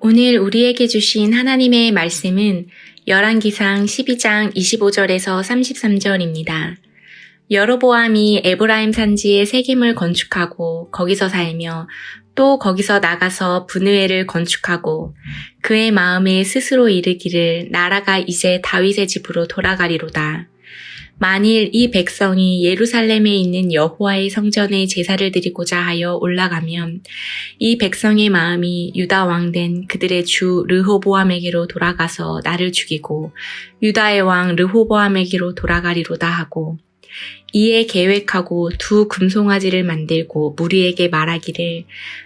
오늘 우리에게 주신 하나님의 말씀은 열왕기상 12장 25절에서 33절입니다. 여로보암이 에브라임 산지에 세겜을 건축하고 거기서 살며 또 거기서 나가서 분으엘을 건축하고 그의 마음에 스스로 이르기를 나라가 이제 다윗의 집으로 돌아가리로다. 만일 이 백성이 예루살렘에 있는 여호와의 성전에 제사를 드리고자 하여 올라가면 이 백성의 마음이 유다 왕된 그들의 주 르호보암에게로 돌아가서 나를 죽이고 유다의 왕 르호보암에게로 돌아가리로다 하고 이에 계획하고 두 금송아지를 만들고 무리에게 말하기를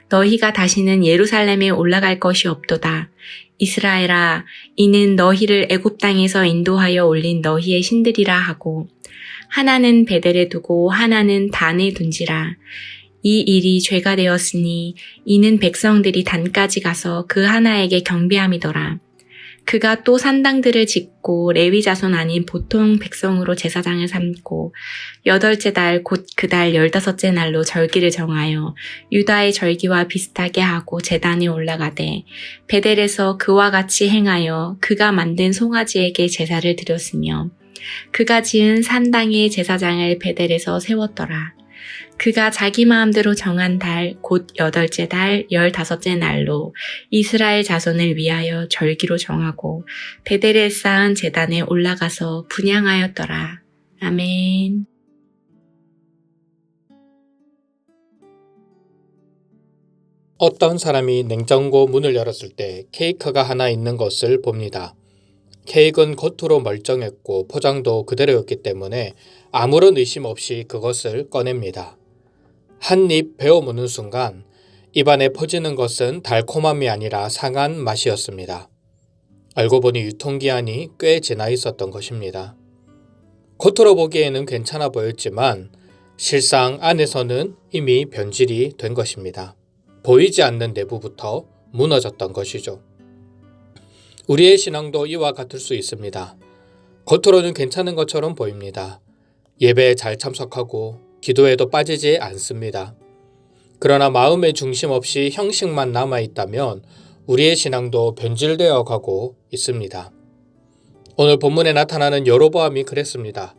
너희가 다시는 예루살렘에 올라갈 것이 없도다. 이스라엘아, 이는 너희를 애굽 땅에서 인도하여 올린 너희의 신들이라 하고 하나는 베델에 두고 하나는 단에 둔지라. 이 일이 죄가 되었으니 이는 백성들이 단까지 가서 그 하나에게 경배함이더라. 그가 또 산당들을 짓고 레위 자손 아닌 보통 백성으로 제사장을 삼고 8째 달 곧 그 달 15째 날로 절기를 정하여 유다의 절기와 비슷하게 하고 제단에 올라가되 베델에서 그와 같이 행하여 그가 만든 송아지에게 제사를 드렸으며 그가 지은 산당의 제사장을 베델에서 세웠더라. 그가 자기 마음대로 정한 달, 곧 8째 달 15째 날로 이스라엘 자손을 위하여 절기로 정하고 베델에 쌓은 제단에 올라가서 분향하였더라. 아멘. 어떤 사람이 냉장고 문을 열었을 때 케이크가 하나 있는 것을 봅니다. 케이크는 겉으로 멀쩡했고 포장도 그대로였기 때문에 아무런 의심 없이 그것을 꺼냅니다. 한 입 베어 무는 순간 입안에 퍼지는 것은 달콤함이 아니라 상한 맛이었습니다. 알고 보니 유통기한이 꽤 지나 있었던 것입니다. 겉으로 보기에는 괜찮아 보였지만 실상 안에서는 이미 변질이 된 것입니다. 보이지 않는 내부부터 무너졌던 것이죠. 우리의 신앙도 이와 같을 수 있습니다. 겉으로는 괜찮은 것처럼 보입니다. 예배에 잘 참석하고 기도에도 빠지지 않습니다. 그러나 마음의 중심 없이 형식만 남아있다면 우리의 신앙도 변질되어 가고 있습니다. 오늘 본문에 나타나는 여로보암이 그랬습니다.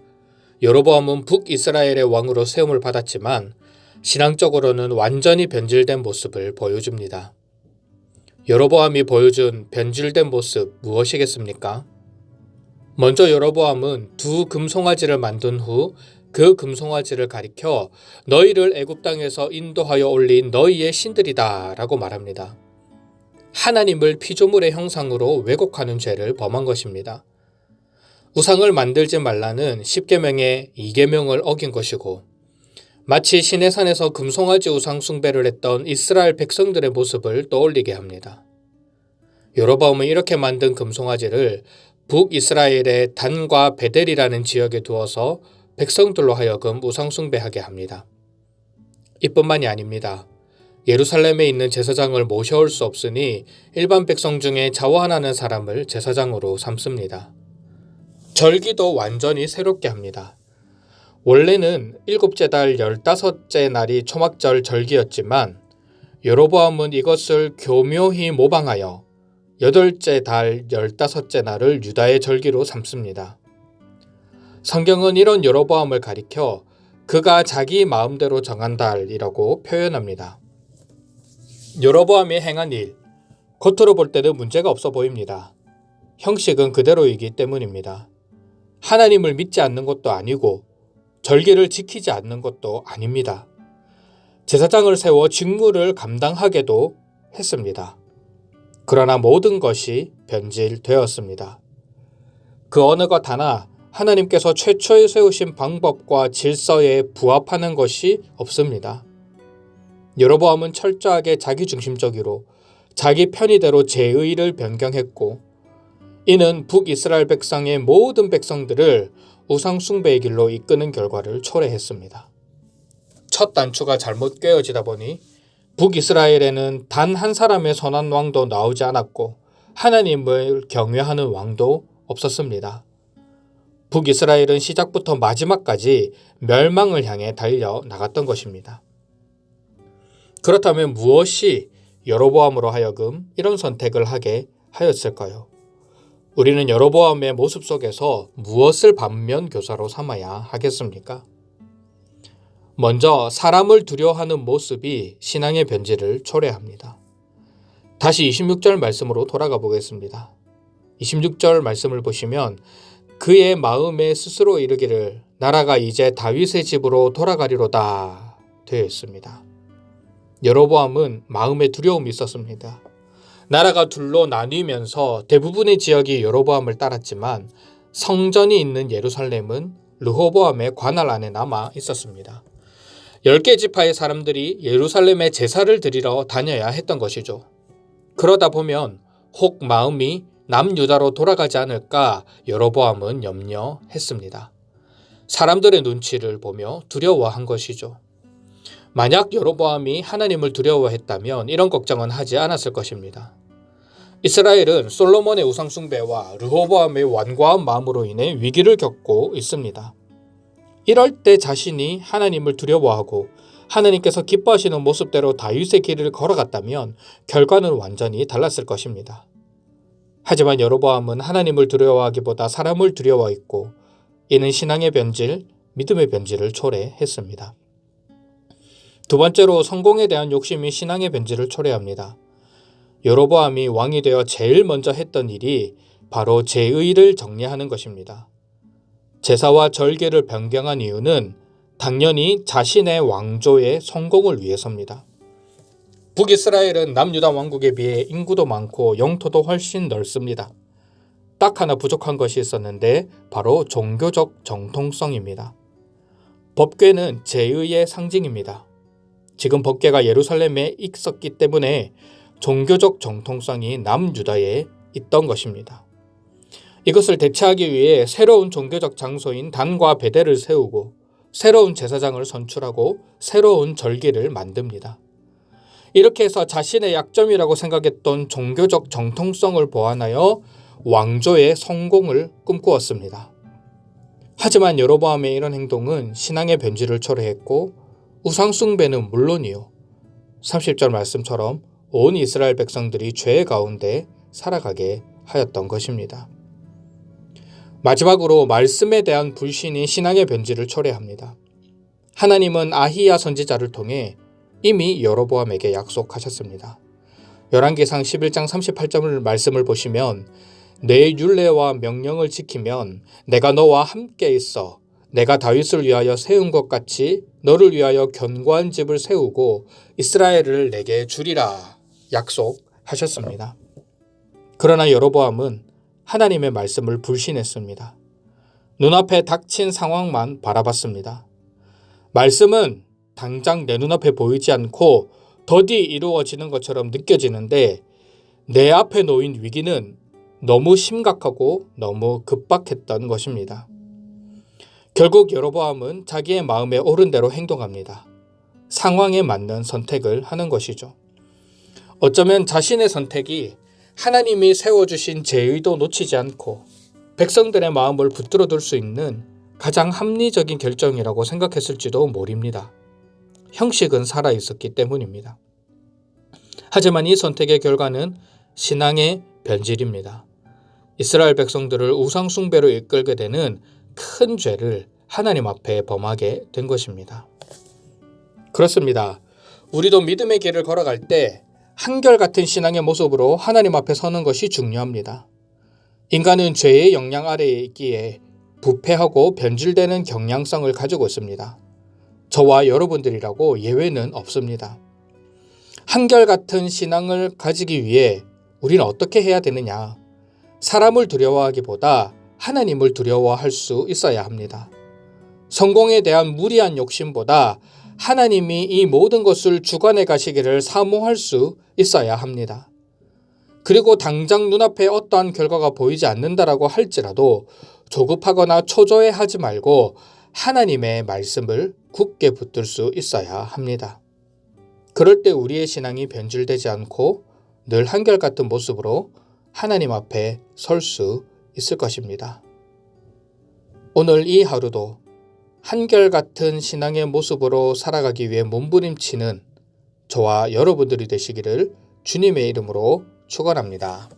여로보암은 북이스라엘의 왕으로 세움을 받았지만 신앙적으로는 완전히 변질된 모습을 보여줍니다. 여로보암이 보여준 변질된 모습 무엇이겠습니까? 먼저 여로보암은 두 금송아지를 만든 후 그 금송아지를 가리켜 너희를 애굽 땅에서 인도하여 올린 너희의 신들이다 라고 말합니다. 하나님을 피조물의 형상으로 왜곡하는 죄를 범한 것입니다. 우상을 만들지 말라는 10계명의 2계명을 어긴 것이고 마치 시내산에서 금송아지 우상 숭배를 했던 이스라엘 백성들의 모습을 떠올리게 합니다. 여로보암은 이렇게 만든 금송아지를 북이스라엘의 단과 베델이라는 지역에 두어서 백성들로 하여금 우상 숭배하게 합니다. 이뿐만이 아닙니다. 예루살렘에 있는 제사장을 모셔올 수 없으니 일반 백성 중에 자원하는 사람을 제사장으로 삼습니다. 절기도 완전히 새롭게 합니다. 원래는 7째 달 15째 날이 초막절 절기였지만 여로보암은 이것을 교묘히 모방하여 8째 달 15째 날을 유다의 절기로 삼습니다. 성경은 이런 여로보암을 가리켜 그가 자기 마음대로 정한 달이라고 표현합니다. 여로보암이 행한 일, 겉으로 볼 때는 문제가 없어 보입니다. 형식은 그대로이기 때문입니다. 하나님을 믿지 않는 것도 아니고 절기를 지키지 않는 것도 아닙니다. 제사장을 세워 직무를 감당하게도 했습니다. 그러나 모든 것이 변질되었습니다. 그 어느 것 하나 하나님께서 최초에 세우신 방법과 질서에 부합하는 것이 없습니다. 여로보암은 철저하게 자기중심적으로 자기 편의대로 제의를 변경했고 이는 북이스라엘 백성의 모든 백성들을 우상 숭배의 길로 이끄는 결과를 초래했습니다. 첫 단추가 잘못 꿰어지다 보니 북이스라엘에는 단 한 사람의 선한 왕도 나오지 않았고 하나님을 경외하는 왕도 없었습니다. 북이스라엘은 시작부터 마지막까지 멸망을 향해 달려 나갔던 것입니다. 그렇다면 무엇이 여로보암으로 하여금 이런 선택을 하게 하였을까요? 우리는 여로보암의 모습 속에서 무엇을 반면교사로 삼아야 하겠습니까? 먼저 사람을 두려워하는 모습이 신앙의 변질을 초래합니다. 다시 26절 말씀으로 돌아가 보겠습니다. 26절 말씀을 보시면 그의 마음에 스스로 이르기를 나라가 이제 다윗의 집으로 돌아가리로다 되어 있습니다. 여로보암은 마음에 두려움이 있었습니다. 나라가 둘로 나뉘면서 대부분의 지역이 여로보암을 따랐지만 성전이 있는 예루살렘은 르호보암의 관할 안에 남아 있었습니다. 10개 지파의 사람들이 예루살렘에 제사를 드리러 다녀야 했던 것이죠. 그러다 보면 혹 마음이 남유다로 돌아가지 않을까 여로보암은 염려했습니다. 사람들의 눈치를 보며 두려워한 것이죠. 만약 여로보암이 하나님을 두려워했다면 이런 걱정은 하지 않았을 것입니다. 이스라엘은 솔로몬의 우상숭배와 르호보암의 완고한 마음으로 인해 위기를 겪고 있습니다. 이럴 때 자신이 하나님을 두려워하고 하나님께서 기뻐하시는 모습대로 다윗의 길을 걸어갔다면 결과는 완전히 달랐을 것입니다. 하지만 여로보암은 하나님을 두려워하기보다 사람을 두려워했고 이는 신앙의 변질, 믿음의 변질을 초래했습니다. 두 번째로 성공에 대한 욕심이 신앙의 변질을 초래합니다. 여로보암이 왕이 되어 제일 먼저 했던 일이 바로 제의를 정리하는 것입니다. 제사와 절개를 변경한 이유는 당연히 자신의 왕조의 성공을 위해서입니다. 북이스라엘은 남유다 왕국에 비해 인구도 많고 영토도 훨씬 넓습니다. 딱 하나 부족한 것이 있었는데 바로 종교적 정통성입니다. 법궤는 제의의 상징입니다. 지금 법궤가 예루살렘에 있었기 때문에 종교적 정통성이 남유다에 있던 것입니다. 이것을 대체하기 위해 새로운 종교적 장소인 단과 베델을 세우고 새로운 제사장을 선출하고 새로운 절기를 만듭니다. 이렇게 해서 자신의 약점이라고 생각했던 종교적 정통성을 보완하여 왕조의 성공을 꿈꾸었습니다. 하지만 여로보암의 이런 행동은 신앙의 변질을 초래했고 우상숭배는 물론이요 30절 말씀처럼 온 이스라엘 백성들이 죄 가운데 살아가게 하였던 것입니다. 마지막으로 말씀에 대한 불신이 신앙의 변질을 초래합니다. 하나님은 아히야 선지자를 통해 이미 여로보암에게 약속하셨습니다. 열왕기상 11장 38절 말씀을 보시면 내 율례와 명령을 지키면 내가 너와 함께 있어 내가 다윗을 위하여 세운 것 같이 너를 위하여 견고한 집을 세우고 이스라엘을 내게 주리라 약속하셨습니다. 그러나 여로보암은 하나님의 말씀을 불신했습니다. 눈앞에 닥친 상황만 바라봤습니다. 말씀은 당장 내 눈앞에 보이지 않고 더디 이루어지는 것처럼 느껴지는데 내 앞에 놓인 위기는 너무 심각하고 너무 급박했던 것입니다. 결국 여로보암은 자기의 마음에 옳은 대로 행동합니다. 상황에 맞는 선택을 하는 것이죠. 어쩌면 자신의 선택이 하나님이 세워주신 제의도 놓치지 않고 백성들의 마음을 붙들어둘 수 있는 가장 합리적인 결정이라고 생각했을지도 모릅니다. 형식은 살아있었기 때문입니다. 하지만 이 선택의 결과는 신앙의 변질입니다. 이스라엘 백성들을 우상숭배로 이끌게 되는 큰 죄를 하나님 앞에 범하게 된 것입니다. 그렇습니다. 우리도 믿음의 길을 걸어갈 때 한결같은 신앙의 모습으로 하나님 앞에 서는 것이 중요합니다. 인간은 죄의 영향 아래에 있기에 부패하고 변질되는 경향성을 가지고 있습니다. 저와 여러분들이라고 예외는 없습니다. 한결같은 신앙을 가지기 위해 우리는 어떻게 해야 되느냐? 사람을 두려워하기보다 하나님을 두려워할 수 있어야 합니다. 성공에 대한 무리한 욕심보다 하나님이 이 모든 것을 주관해 가시기를 사모할 수 있어야 합니다. 그리고 당장 눈앞에 어떠한 결과가 보이지 않는다라고 할지라도 조급하거나 초조해하지 말고 하나님의 말씀을 굳게 붙들 수 있어야 합니다. 그럴 때 우리의 신앙이 변질되지 않고 늘 한결같은 모습으로 하나님 앞에 설 수 있을 것입니다. 오늘 이 하루도 한결같은 신앙의 모습으로 살아가기 위해 몸부림치는 저와 여러분들이 되시기를 주님의 이름으로 축원합니다.